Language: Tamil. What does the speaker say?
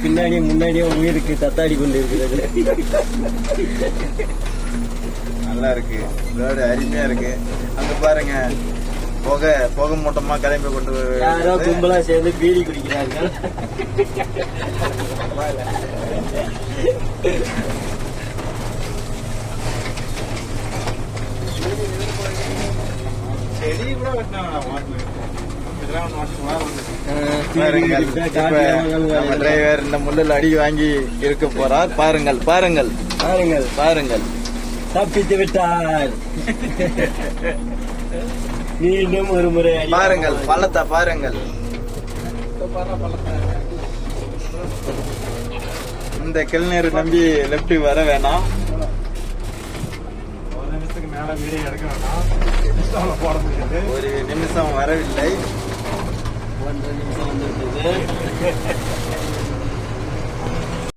பின்னாடியே முன்னாடியே உயிருக்கு தத்தாடி கொண்டு இருக்கிறது. நல்லா இருக்கு, ரோடு அருமையா இருக்கு. அங்க பாருங்க, புகை மூட்டமா கிளம்பி கொண்டு யாரோ கும்பலா சேர்ந்து பீடி குடிக்கிறார்கள். செடி கூட டிரைவர் இந்த முள்ளில் அடி வாங்கி இருக்க போறார். பாருங்கள் பாருங்கள் பாருங்கள் பாருங்கள், தப்பித்து விட்டார். மீண்டும் ஒரு முறை பாருங்கள், பள்ளத்தை பாருங்கள். இந்த கிளநீர் நம்பி லெப்ட் வர வேணாம். ஒரு நிமிஷம் வரவில்லை. 1 நிமிஷம் வந்துவிட்டது.